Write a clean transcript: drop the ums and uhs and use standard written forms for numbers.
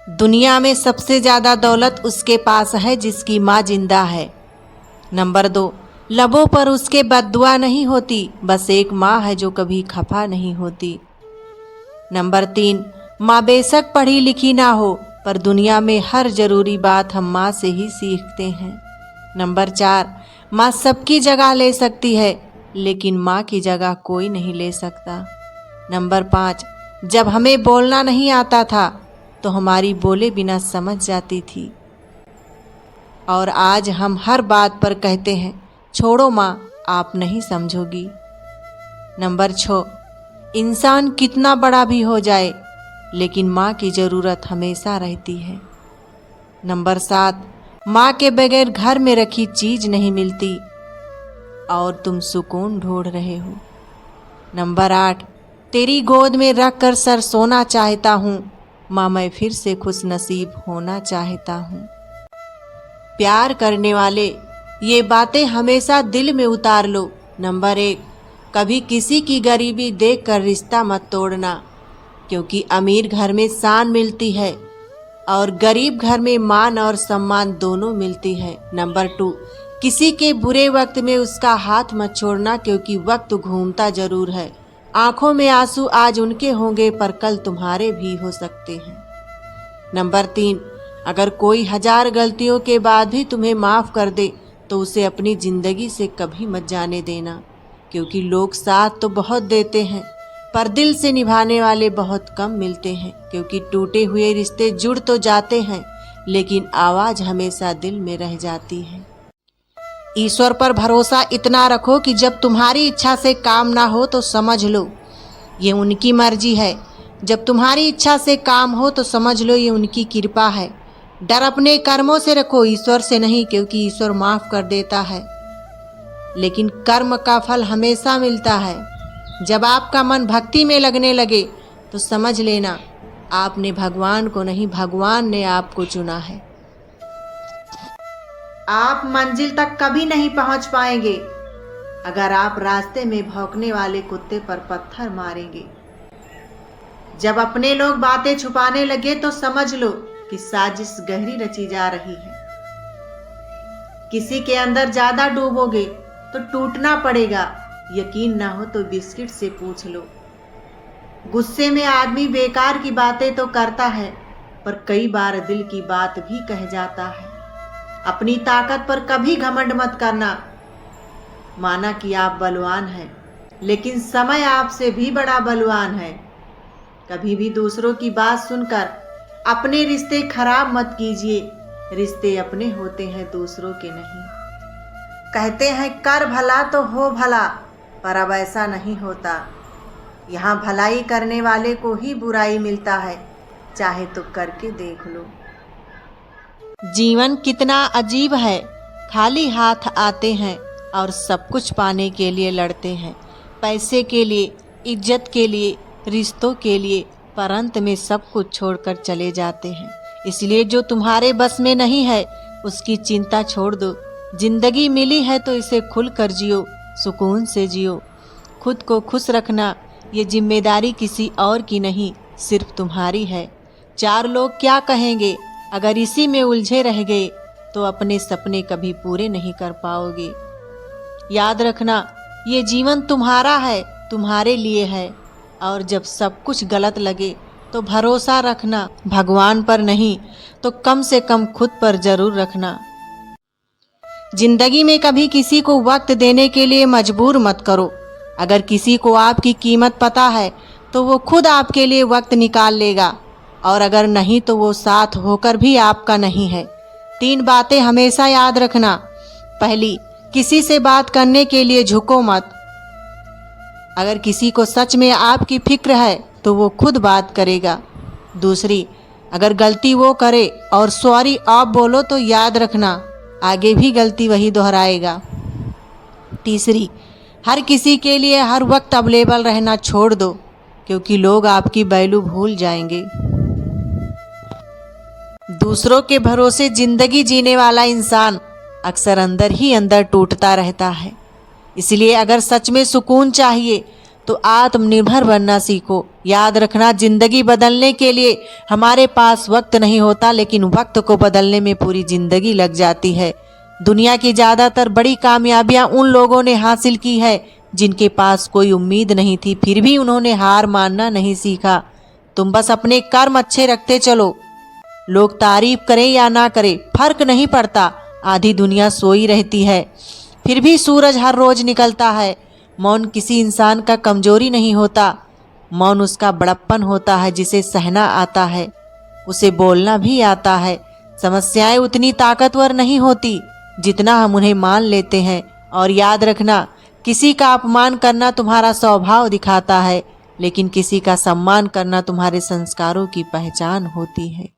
दुनिया में सबसे ज़्यादा दौलत उसके पास है जिसकी माँ जिंदा है। नंबर 2, लबों पर उसके बद्दुआ नहीं होती, बस एक माँ है जो कभी खफा नहीं होती। नंबर 3, माँ बेशक पढ़ी लिखी ना हो, पर दुनिया में हर ज़रूरी बात हम माँ से ही सीखते हैं। नंबर 4, माँ सबकी जगह ले सकती है, लेकिन माँ की जगह कोई नहीं ले सकता। नंबर 5, जब हमें बोलना नहीं आता था तो हमारी बोले बिना समझ जाती थी, और आज हम हर बात पर कहते हैं छोड़ो माँ, आप नहीं समझोगी। नंबर 6, इंसान कितना बड़ा भी हो जाए, लेकिन माँ की ज़रूरत हमेशा रहती है। नंबर 7, माँ के बगैर घर में रखी चीज़ नहीं मिलती, और तुम सुकून ढूंढ रहे हो। नंबर 8, तेरी गोद में रख कर सर सोना चाहता हूँ, माँ मैं फिर से खुश नसीब होना चाहता हूँ। प्यार करने वाले ये बातें हमेशा दिल में उतार लो। नंबर 1, कभी किसी की गरीबी देखकर रिश्ता मत तोड़ना, क्योंकि अमीर घर में शान मिलती है और गरीब घर में मान और सम्मान दोनों मिलती है। नंबर 2, किसी के बुरे वक्त में उसका हाथ मत छोड़ना, क्योंकि वक्त घूमता जरूर है। आंखों में आंसू आज उनके होंगे, पर कल तुम्हारे भी हो सकते हैं। नंबर 3, अगर कोई 1000 गलतियों के बाद भी तुम्हें माफ़ कर दे तो उसे अपनी ज़िंदगी से कभी मत जाने देना, क्योंकि लोग साथ तो बहुत देते हैं, पर दिल से निभाने वाले बहुत कम मिलते हैं। क्योंकि टूटे हुए रिश्ते जुड़ तो जाते हैं, लेकिन आवाज़ हमेशा दिल में रह जाती है। ईश्वर पर भरोसा इतना रखो कि जब तुम्हारी इच्छा से काम ना हो तो समझ लो ये उनकी मर्जी है, जब तुम्हारी इच्छा से काम हो तो समझ लो ये उनकी कृपा है। डर अपने कर्मों से रखो, ईश्वर से नहीं, क्योंकि ईश्वर माफ़ कर देता है, लेकिन कर्म का फल हमेशा मिलता है। जब आपका मन भक्ति में लगने लगे तो समझ लेना आपने भगवान को नहीं, भगवान ने आपको चुना है। आप मंजिल तक कभी नहीं पहुंच पाएंगे अगर आप रास्ते में भौंकने वाले कुत्ते पर पत्थर मारेंगे। जब अपने लोग बातें छुपाने लगे तो समझ लो कि साजिश गहरी रची जा रही है। किसी के अंदर ज्यादा डूबोगे तो टूटना पड़ेगा, यकीन ना हो तो बिस्किट से पूछ लो। गुस्से में आदमी बेकार की बातें तो करता है, पर कई बार दिल की बात भी कह जाता है। अपनी ताकत पर कभी घमंड मत करना। माना कि आप बलवान हैं, लेकिन समय आपसे भी बड़ा बलवान है। कभी भी दूसरों की बात सुनकर अपने रिश्ते खराब मत कीजिए। रिश्ते अपने होते हैं, दूसरों के नहीं। कहते हैं कर भला तो हो भला, पर अब ऐसा नहीं होता। यहाँ भलाई करने वाले को ही बुराई मिलता है, चाहे तो करके देख लो। जीवन कितना अजीब है, खाली हाथ आते हैं और सब कुछ पाने के लिए लड़ते हैं। पैसे के लिए, इज्जत के लिए, रिश्तों के लिए, पर अंत में सब कुछ छोड़कर चले जाते हैं। इसलिए जो तुम्हारे बस में नहीं है उसकी चिंता छोड़ दो। जिंदगी मिली है तो इसे खुल कर जियो, सुकून से जियो। खुद को खुश रखना ये जिम्मेदारी किसी और की नहीं, सिर्फ तुम्हारी है। 4 लोग क्या कहेंगे अगर इसी में उलझे रह गए तो अपने सपने कभी पूरे नहीं कर पाओगे। याद रखना ये जीवन तुम्हारा है, तुम्हारे लिए है, और जब सब कुछ गलत लगे तो भरोसा रखना भगवान पर नहीं तो कम से कम खुद पर जरूर रखना। जिंदगी में कभी किसी को वक्त देने के लिए मजबूर मत करो। अगर किसी को आपकी कीमत पता है तो वो खुद आपके लिए वक्त निकाल लेगा, और अगर नहीं तो वो साथ होकर भी आपका नहीं है। 3 बातें हमेशा याद रखना। पहली, किसी से बात करने के लिए झुको मत। अगर किसी को सच में आपकी फिक्र है तो वो खुद बात करेगा। दूसरी, अगर गलती वो करे और सॉरी आप बोलो तो याद रखना आगे भी गलती वही दोहराएगा। तीसरी, हर किसी के लिए हर वक्त अवेलेबल रहना छोड़ दो, क्योंकि लोग आपकी वैल्यू भूल जाएंगे। दूसरों के भरोसे जिंदगी जीने वाला इंसान अक्सर अंदर ही अंदर टूटता रहता है। इसलिए अगर सच में सुकून चाहिए तो आत्मनिर्भर बनना सीखो, याद रखना, जिंदगी बदलने के लिए हमारे पास वक्त नहीं होता, लेकिन वक्त को बदलने में पूरी जिंदगी लग जाती है। दुनिया की ज़्यादातर बड़ी कामयाबियां उन लोगों ने हासिल की है जिनके पास कोई उम्मीद नहीं थी, फिर भी उन्होंने हार मानना नहीं सीखा। तुम बस अपने कर्म अच्छे रखते चलो। लोग तारीफ करें या ना करें फर्क नहीं पड़ता, आधी दुनिया सोई रहती है, फिर भी सूरज हर रोज निकलता है। मौन किसी इंसान का कमजोरी नहीं होता, मौन उसका बड़प्पन होता है जिसे सहना आता है, उसे बोलना भी आता है। समस्याएं उतनी ताकतवर नहीं होती जितना हम उन्हें मान लेते हैं। और याद रखना, किसी का अपमान करना तुम्हारा स्वभाव दिखाता है, लेकिन किसी का सम्मान करना तुम्हारे संस्कारों की पहचान होती है।